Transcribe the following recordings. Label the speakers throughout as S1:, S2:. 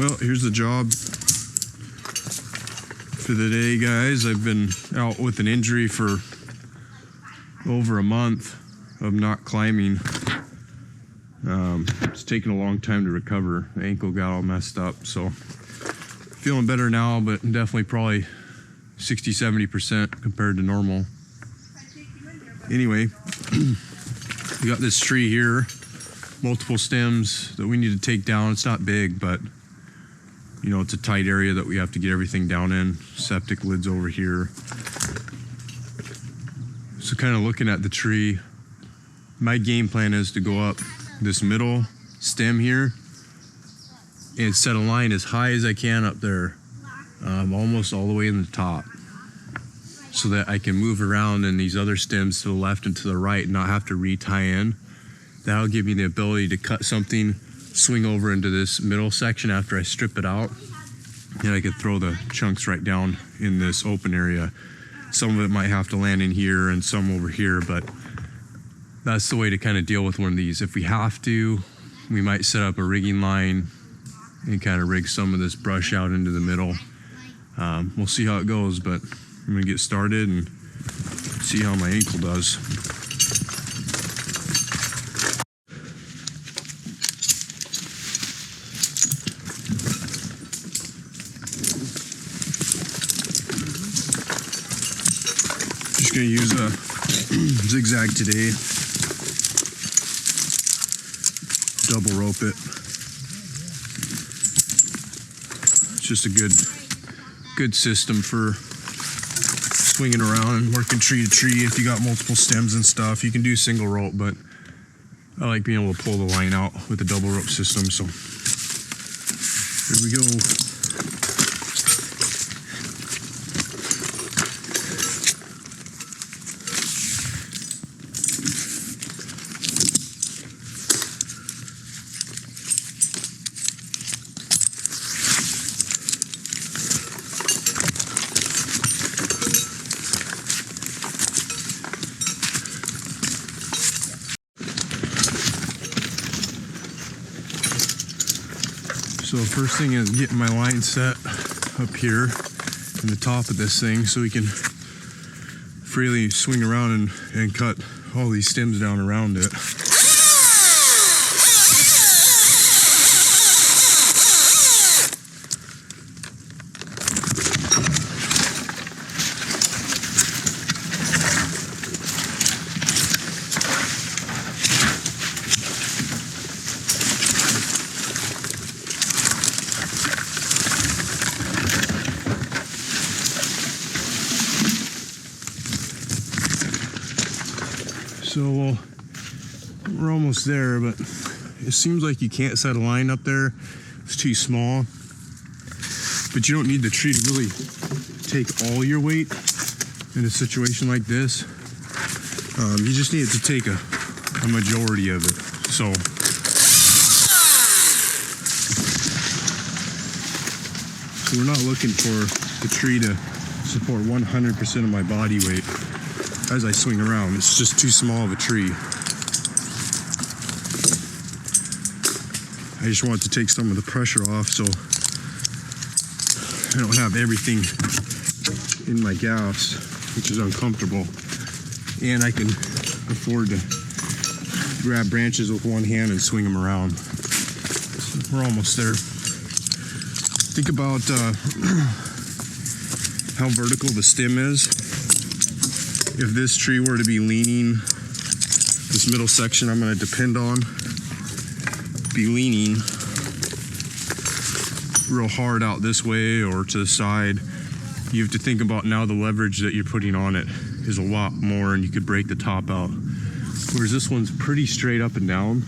S1: Well, here's the job for the day, guys. I've been out with an injury for over a month of not climbing. It's taken a long time to recover. The ankle got all messed up, so feeling better now, but definitely probably 60-70% compared to normal. Anyway, we got this tree here, multiple stems that we need to take down. It's not big, but you know, it's a tight area that we have to get everything down in. Septic lid's over here. So kind of looking at the tree, my game plan is to go up this middle stem here and set a line as high as I can up there, almost all the way in the top, so that I can move around in these other stems to the left and to the right and not have to re-tie in. That'll give me the ability to cut something, swing over into this middle section after I strip it out, and I could throw the chunks right down in this open area. Some of it might have to land in here and some over here, but that's the way to kind of deal with one of these. If we have to, we might set up a rigging line and kind of rig some of this brush out into the middle. We'll see how it goes, but I'm gonna get started and see how my ankle does. Just gonna use a zigzag today. Double rope it. It's just a good system for swinging around and working tree to tree. If you got multiple stems and stuff, you can do single rope, but I like being able to pull the line out with a double rope system. So here we go. So first thing is getting my line set up here in the top of this thing so we can freely swing around and cut all these stems down around it. So we're almost there, but it seems like you can't set a line up there. It's too small. But you don't need the tree to really take all your weight in a situation like this. You just need it to take a majority of it. So we're not looking for the tree to support 100% of my body weight as I swing around. It's just too small of a tree. I just want to take some of the pressure off so I don't have everything in my gaffs, which is uncomfortable. And I can afford to grab branches with one hand and swing them around. So we're almost there. Think about how vertical the stem is. If this tree were to be leaning, this middle section I'm going to depend on, be leaning real hard out this way or to the side, you have to think about now the leverage that you're putting on it is a lot more and you could break the top out. Whereas this one's pretty straight up and down.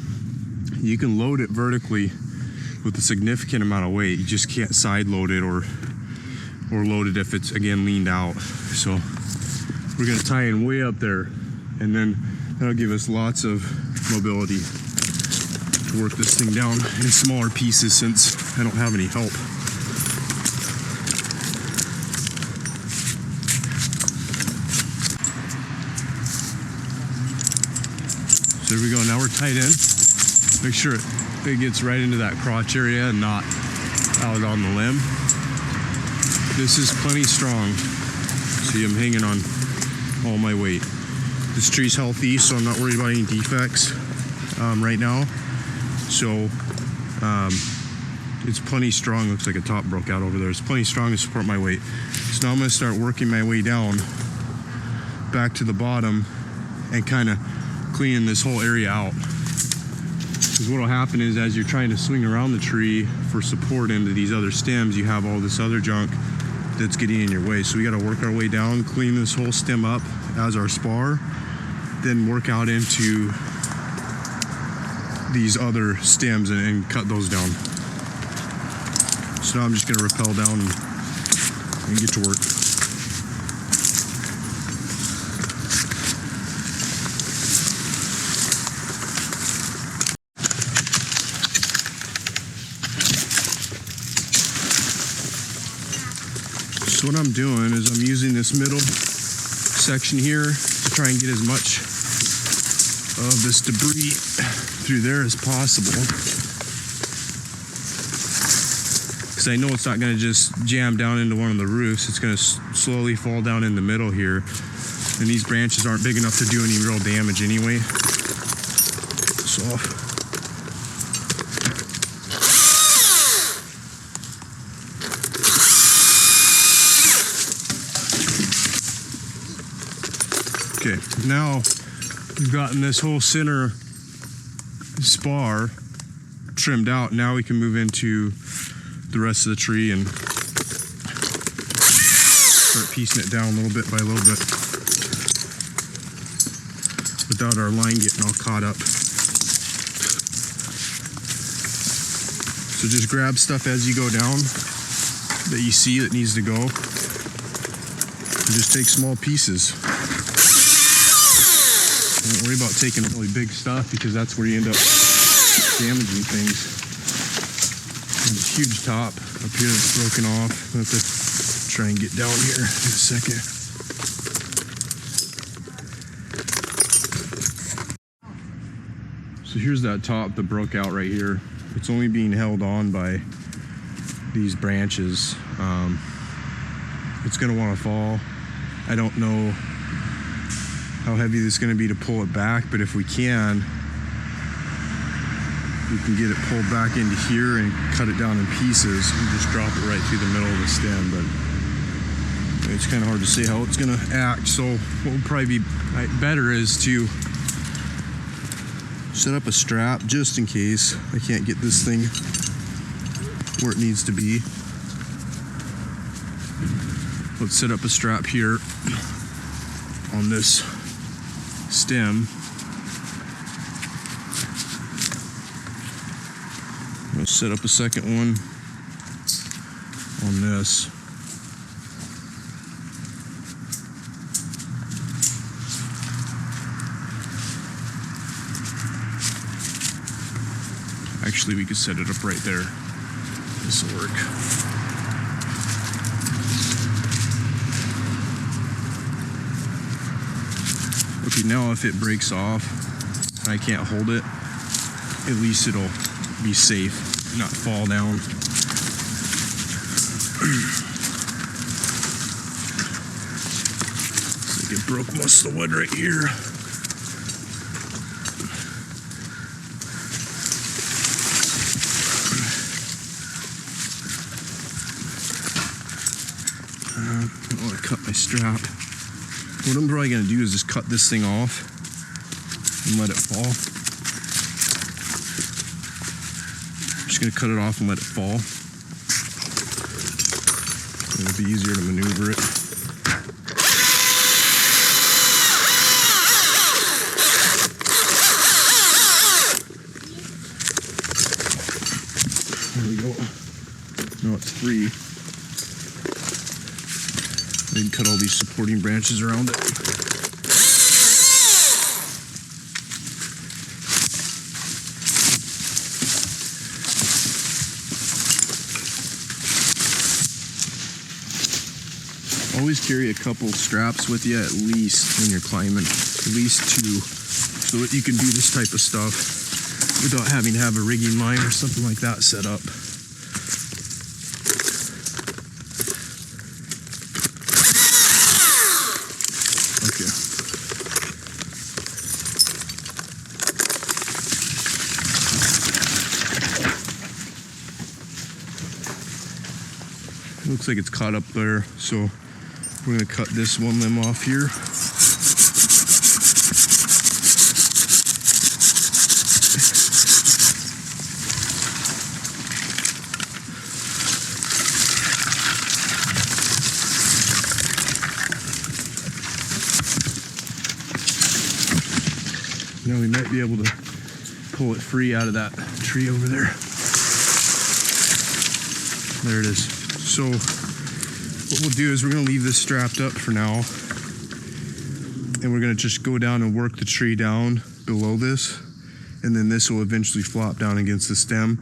S1: You can load it vertically with a significant amount of weight. You just can't side load it or load it if it's, again, leaned out. So we're gonna tie in way up there, and then that'll give us lots of mobility to work this thing down in smaller pieces since I don't have any help. So there we go, now we're tied in. Make sure it gets right into that crotch area and not out on the limb. This is plenty strong. See, I'm hanging on all my weight. This tree's healthy, so I'm not worried about any defects right now. So it's plenty strong. Looks like a top broke out over there. It's plenty strong to support my weight. So now I'm going to start working my way down back to the bottom and kind of cleaning this whole area out. Because what will happen is, as you're trying to swing around the tree for support into these other stems, you have all this other junk that's getting in your way. So we got to work our way down, clean this whole stem up as our spar, then work out into these other stems and cut those down. So now I'm just going to rappel down and get to work. So what I'm doing is I'm using this middle section here to try and get as much of this debris through there as possible, because I know it's not going to just jam down into one of the roofs. It's going to slowly fall down in the middle here, and these branches aren't big enough to do any real damage anyway. So okay, now we've gotten this whole center spar trimmed out. Now we can move into the rest of the tree and start piecing it down little bit by little bit without our line getting all caught up. So just grab stuff as you go down that you see that needs to go, and just take small pieces. Don't worry about taking really big stuff, because that's where you end up damaging things. There's a huge top up here that's broken off. I'll have to try and get down here in a second. So here's that top that broke out right here. It's only being held on by these branches. It's gonna want to fall. I don't know how heavy this is going to be to pull it back, but if we can get it pulled back into here and cut it down in pieces and just drop it right through the middle of the stem. But it's kind of hard to say how it's going to act. So what would probably be better is to set up a strap just in case I can't get this thing where it needs to be. Let's set up a strap here on this stem. I'm going to set up a second one on this. Actually, we could set it up right there. This will work. Okay, now if it breaks off and I can't hold it, at least it'll be safe, not fall down. Looks like it broke most of the wood right here. I don't want to cut my strap. What I'm probably going to do is just cut this thing off and let it fall. I'm just going to cut it off and let it fall. It'll be easier to maneuver it. There we go. Now it's free. I can cut all these supporting branches around it. Always carry a couple straps with you at least when you're climbing, at least 2, so that you can do this type of stuff without having to have a rigging line or something like that set up. Looks like it's caught up there, so we're gonna cut this one limb off here. Now we might be able to pull it free out of that tree over there. There it is. So what we'll do is we're gonna leave this strapped up for now, and we're gonna just go down and work the tree down below this, and then this will eventually flop down against the stem.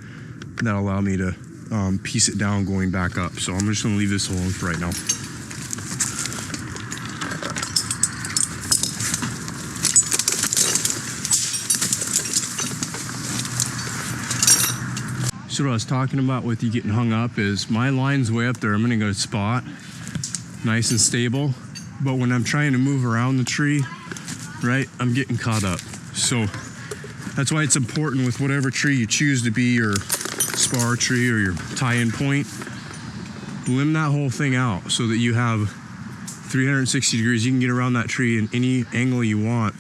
S1: That'll allow me to piece it down going back up. So I'm just gonna leave this alone for right now. So what I was talking about with you getting hung up is my line's way up there. I'm gonna go spot, nice and stable. But when I'm trying to move around the tree, right, I'm getting caught up. So that's why it's important with whatever tree you choose to be your spar tree or your tie-in point, limb that whole thing out so that you have 360 degrees. You can get around that tree in any angle you want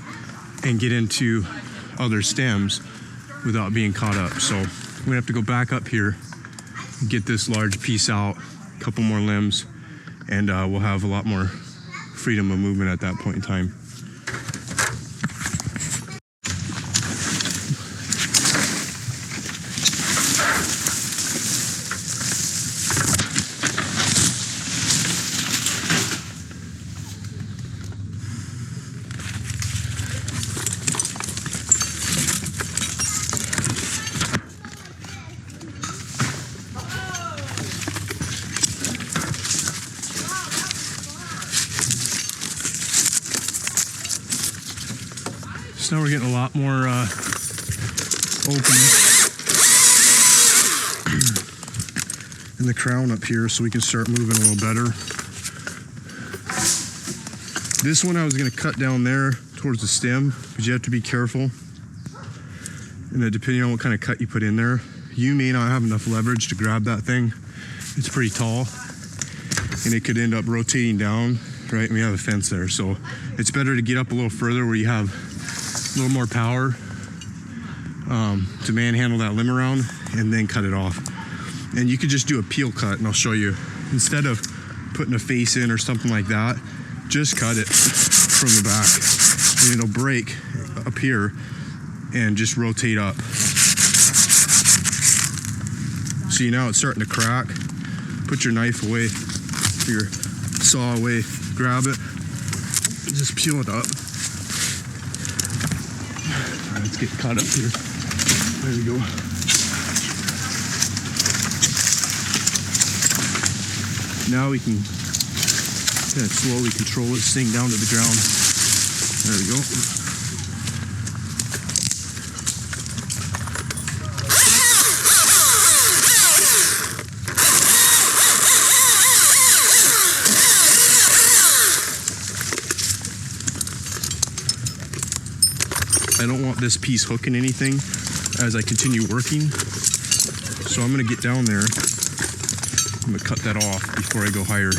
S1: and get into other stems without being caught up. So we're gonna have to go back up here, get this large piece out, a couple more limbs, and we'll have a lot more freedom of movement at that point in time. So now we're getting a lot more openness in the crown up here, so we can start moving a little better. This one I was going to cut down there towards the stem, but you have to be careful. And depending on what kind of cut you put in there, you may not have enough leverage to grab that thing. It's pretty tall, and it could end up rotating down, right? And we have a fence there, so it's better to get up a little further where you have a little more power to manhandle that limb around, and then cut it off. And you could just do a peel cut, and I'll show you. Instead of putting a face in or something like that, just cut it from the back, and it'll break up here and just rotate up. See, now it's starting to crack. Put your knife away, your saw away, grab it, and just peel it up. Let's get caught up here. There we go. Now we can kind of slowly control this thing down to the ground. There we go. I don't want this piece hooking anything as I continue working. So I'm gonna get down there. I'm gonna cut that off before I go higher.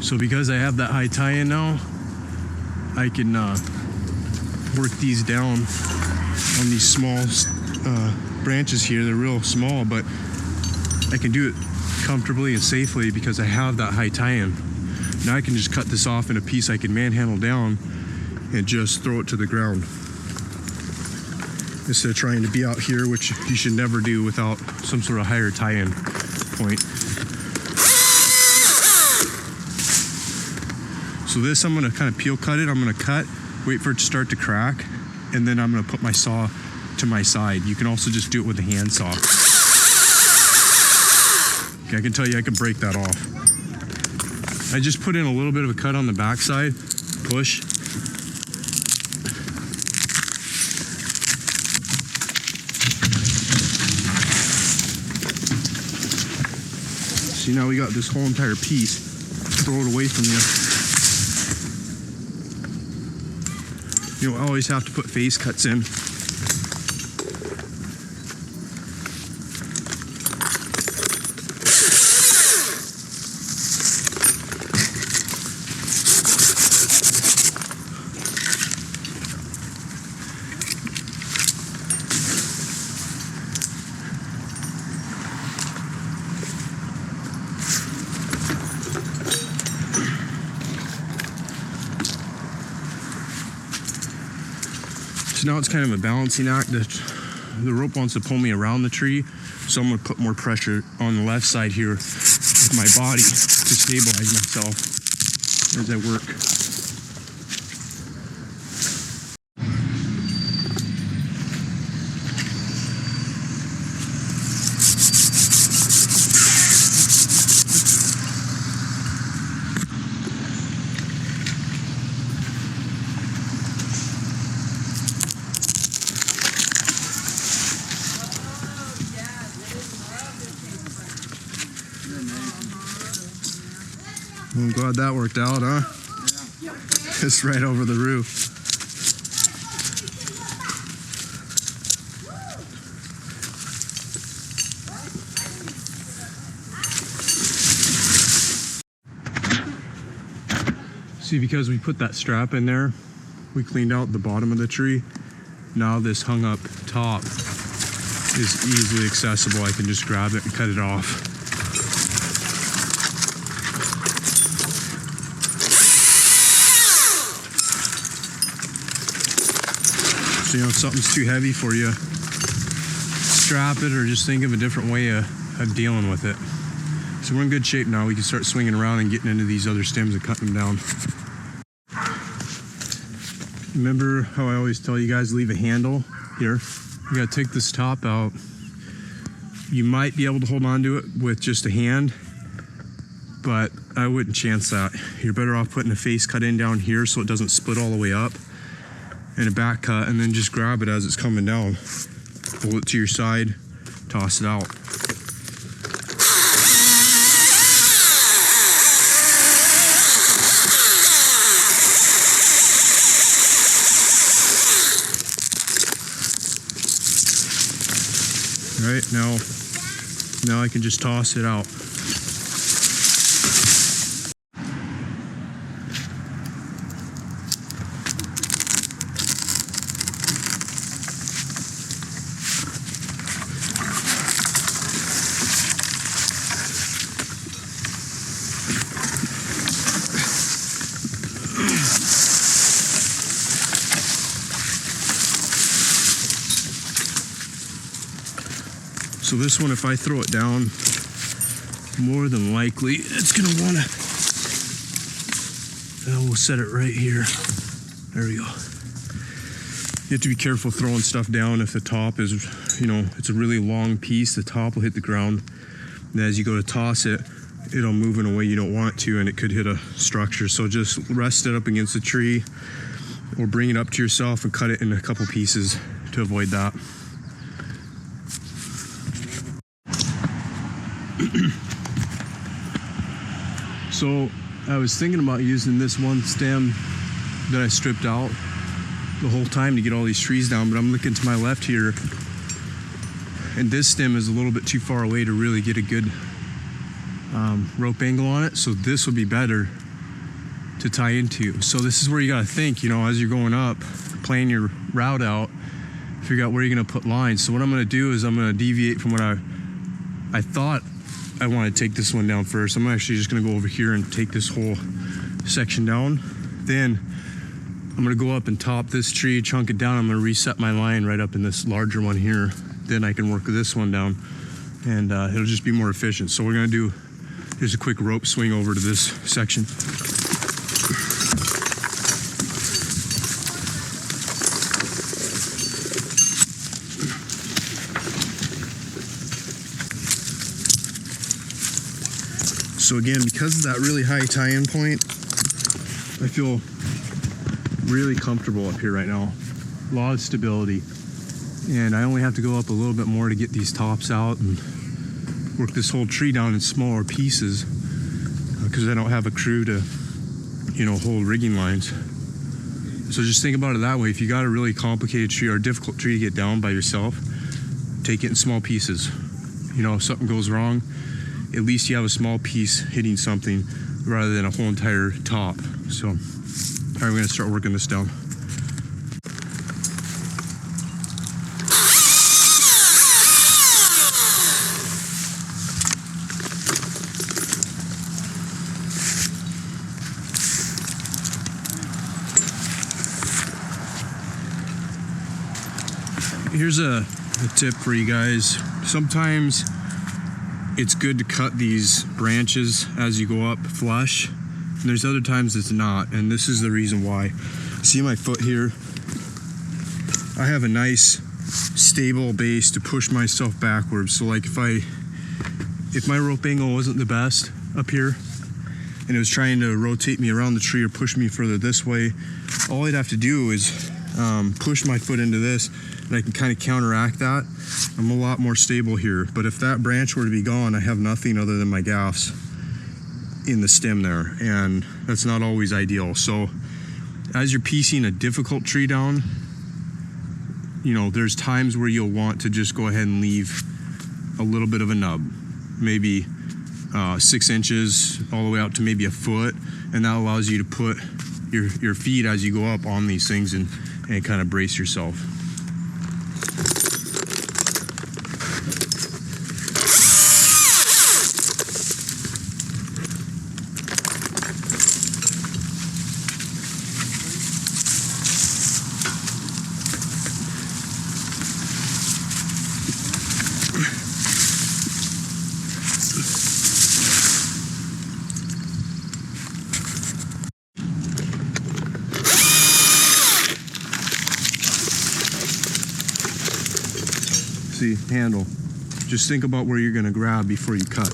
S1: So because I have that high tie-in now, I can work these down on these small branches here. They're real small, but I can do it comfortably and safely because I have that high tie-in. Now I can just cut this off in a piece I can manhandle down and just throw it to the ground. Instead of trying to be out here, which you should never do without some sort of higher tie-in point. So this, I'm gonna kind of peel cut it. I'm gonna cut, wait for it to start to crack, and then I'm gonna put my saw to my side. You can also just do it with a hand saw. Okay, I can tell you I can break that off. I just put in a little bit of a cut on the back side, push. See, now we got this whole entire piece. Throw it away from you. You don't always have to put face cuts in. So now it's kind of a balancing act. The rope wants to pull me around the tree, so I'm going to put more pressure on the left side here with my body to stabilize myself as I work. I'm glad that worked out, huh? Yeah. Just right over the roof. See, because we put that strap in there, we cleaned out the bottom of the tree. Now this hung up top is easily accessible. I can just grab it and cut it off. So, you know, if something's too heavy for you, strap it or just think of a different way of dealing with it. So we're in good shape now. We can start swinging around and getting into these other stems and cutting them down. Remember how I always tell you guys, leave a handle here. You gotta take this top out. You might be able to hold on to it with just a hand, but I wouldn't chance that. You're better off putting a face cut in down here so it doesn't split all the way up, and a back cut, and then just grab it as it's coming down. Pull it to your side, toss it out. All right, now I can just toss it out. So this one, if I throw it down, more than likely it's gonna wanna, we'll set it right here. There we go. You have to be careful throwing stuff down if the top is, you know, it's a really long piece, the top will hit the ground. And as you go to toss it, it'll move in a way you don't want it to, and it could hit a structure. So just rest it up against the tree or bring it up to yourself and cut it in a couple pieces to avoid that. So I was thinking about using this one stem that I stripped out the whole time to get all these trees down, but I'm looking to my left here, and this stem is a little bit too far away to really get a good rope angle on it. So this would be better to tie into. So this is where you got to think, you know, as you're going up, plan your route out, figure out where you're going to put lines. So what I'm going to do is I'm going to deviate from what I thought I want to take this one down first. I'm actually just going to go over here and take this whole section down. Then I'm going to go up and top this tree, chunk it down. I'm going to reset my line right up in this larger one here. Then I can work this one down, and it'll just be more efficient. So we're going to do, here's a quick rope swing over to this section. So again, because of that really high tie-in point, I feel really comfortable up here right now. A lot of stability. And I only have to go up a little bit more to get these tops out, and work this whole tree down in smaller pieces because I don't have a crew to, you know, hold rigging lines. So just think about it that way. If you got a really complicated tree or a difficult tree to get down by yourself, take it in small pieces. You know, if something goes wrong, at least you have a small piece hitting something rather than a whole entire top. So, all right, we're gonna start working this down. Here's a tip for you guys. Sometimes it's good to cut these branches as you go up flush, and there's other times it's not, and this is the reason why. See my foot here? I have a nice stable base to push myself backwards. So like if my rope angle wasn't the best up here and it was trying to rotate me around the tree or push me further this way, all I'd have to do is push my foot into this, and I can kind of counteract that. I'm a lot more stable here. But if that branch were to be gone, I have nothing other than my gaffs in the stem there, and that's not always ideal. So as you're piecing a difficult tree down, you know, there's times where you'll want to just go ahead and leave a little bit of a nub, maybe 6 inches all the way out to maybe a foot, and that allows you to put your feet as you go up on these things and kind of brace yourself. See, handle. Just think about where you're gonna grab before you cut.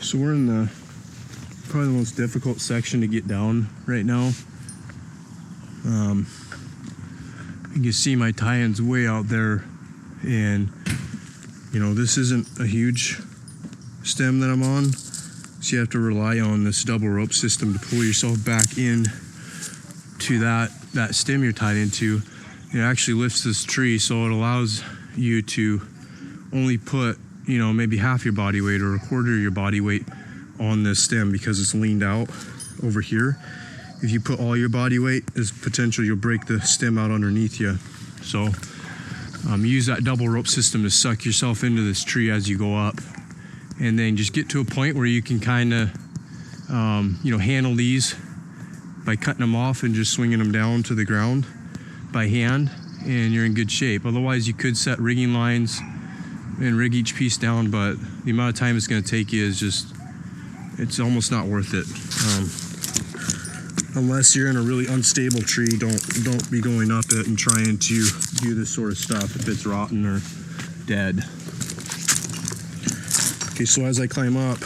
S1: So we're in probably the most difficult section to get down right now. You can see my tie-in's way out there, and you know, this isn't a huge stem that I'm on, so you have to rely on this double rope system to pull yourself back in to that stem you're tied into. It actually lifts this tree, so it allows you to only put, you know, maybe half your body weight or a quarter of your body weight on this stem because it's leaned out over here. If you put all your body weight, there's potential you'll break the stem out underneath you. So use that double rope system to suck yourself into this tree as you go up, and then just get to a point where you can kind of you know, handle these by cutting them off and just swinging them down to the ground by hand, and you're in good shape. Otherwise you could set rigging lines and rig each piece down, but the amount of time it's going to take you is just, it's almost not worth it. Unless you're in a really unstable tree, don't be going up it and trying to do this sort of stuff if it's rotten or dead. Okay, so as I climb up,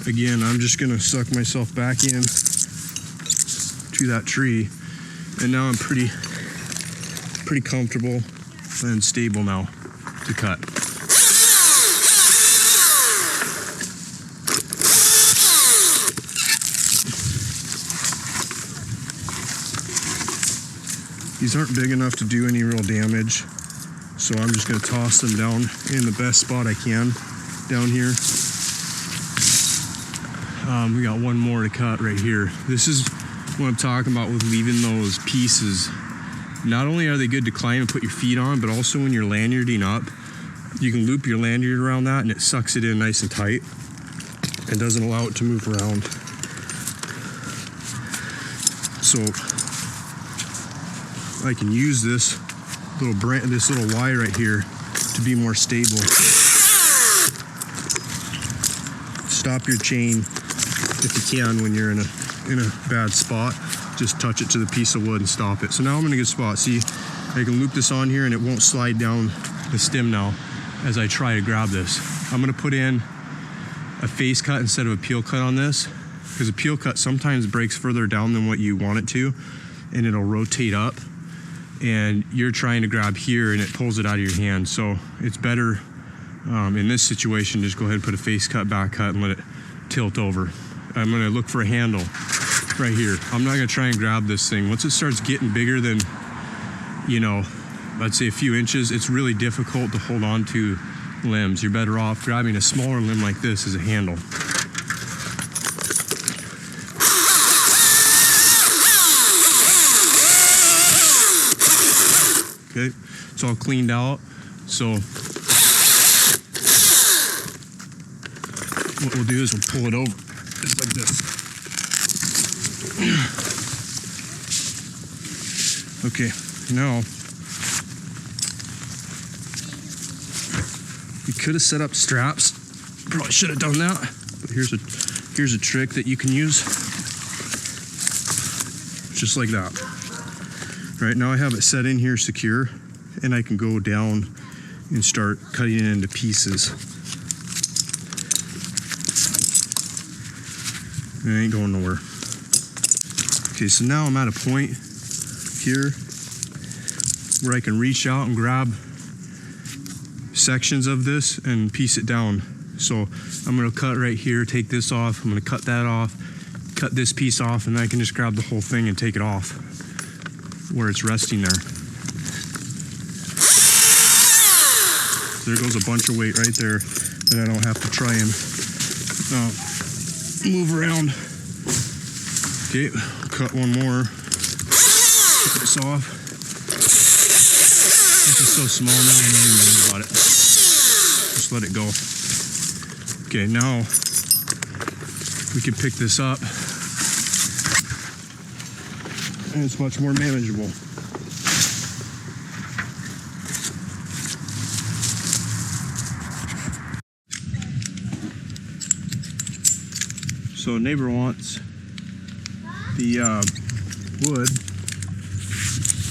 S1: again, I'm just going to suck myself back in to that tree, and now I'm pretty comfortable and stable now to cut. These aren't big enough to do any real damage, so I'm just going to toss them down in the best spot I can down here. We got one more to cut right here. This is what I'm talking about with leaving those pieces. Not only are they good to climb and put your feet on, but also when you're lanyarding up, you can loop your lanyard around that and it sucks it in nice and tight and doesn't allow it to move around. So I can use this little wire right here to be more stable. Stop your chain if you can when you're in a bad spot. Just touch it to the piece of wood and stop it. So now I'm in a good spot. See, I can loop this on here and it won't slide down the stem now as I try to grab this. I'm gonna put in a face cut instead of a peel cut on this, because a peel cut sometimes breaks further down than what you want it to, and it'll rotate up, and you're trying to grab here and it pulls it out of your hand. So it's better in this situation, just go ahead and put a face cut, back cut, and let it tilt over. I'm gonna look for a handle right here. I'm not gonna try and grab this thing. Once it starts getting bigger than, you know, let's say a few inches, it's really difficult to hold on to limbs. You're better off grabbing a smaller limb like this as a handle. Okay, it's all cleaned out. So what we'll do is we'll pull it over just like this. Okay, now we could have set up straps. Probably should have done that. But here's a trick that you can use. Just like that. Right now I have it set in here secure, and I can go down and start cutting it into pieces. It ain't going nowhere. Okay, so now I'm at a point here where I can reach out and grab sections of this and piece it down. So I'm gonna cut right here, take this off, I'm gonna cut that off, cut this piece off, and then I can just grab the whole thing and take it off where it's resting there. There goes a bunch of weight right there that I don't have to try and move around. Okay, cut one more. Take this off. This is so small now, I'm not even worried about it. Just let it go. Okay, now we can pick this up, and it's much more manageable. So neighbor wants the wood.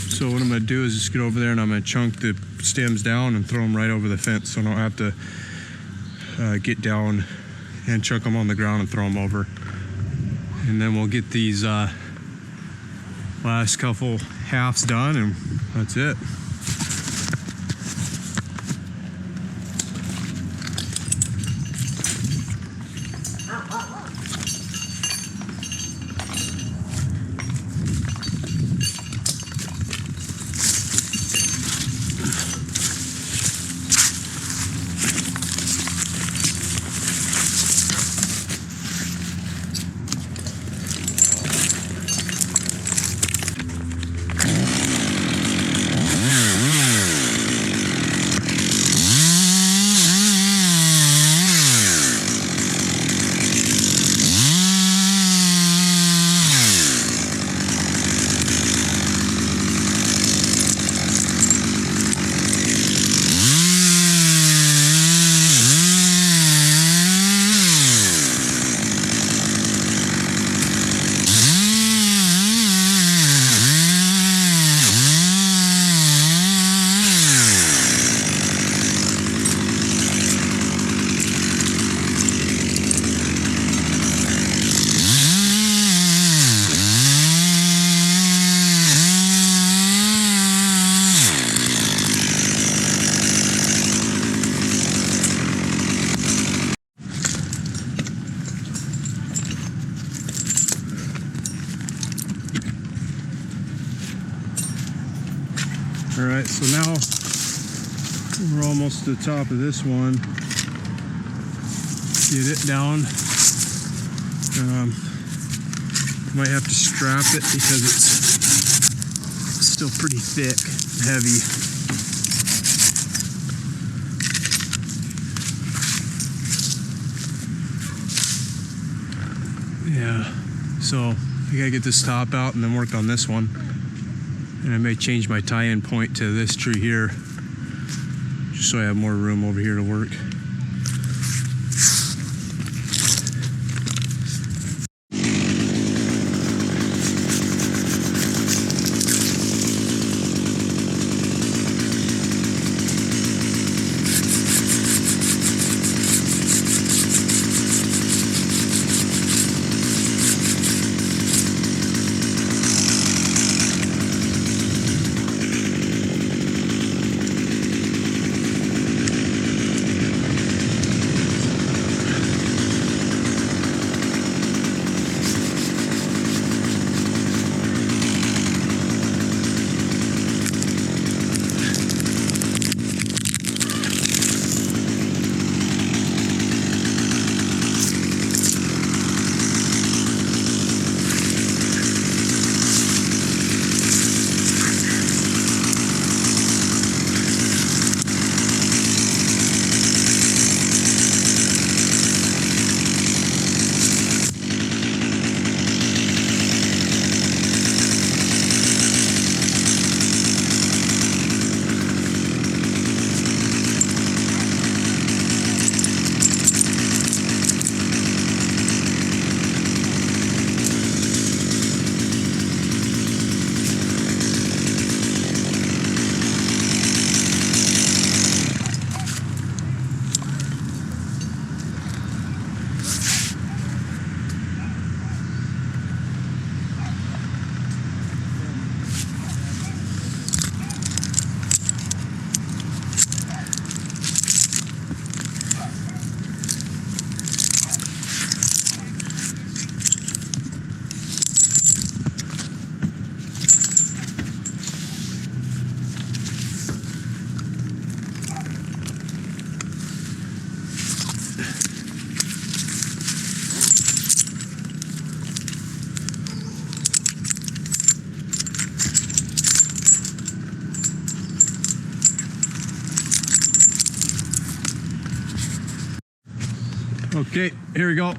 S1: So what I'm gonna do is just get over there and I'm gonna chunk the stems down and throw them right over the fence, so I don't have to get down and chuck them on the ground and throw them over. And then we'll get these last couple halves done, and that's it. All right, so now we're almost to the top of this one. Get it down. Might have to strap it because it's still pretty thick, heavy. Yeah, so I gotta get this top out and then work on this one. And I may change my tie-in point to this tree here, just so I have more room over here to work. Okay, here we go.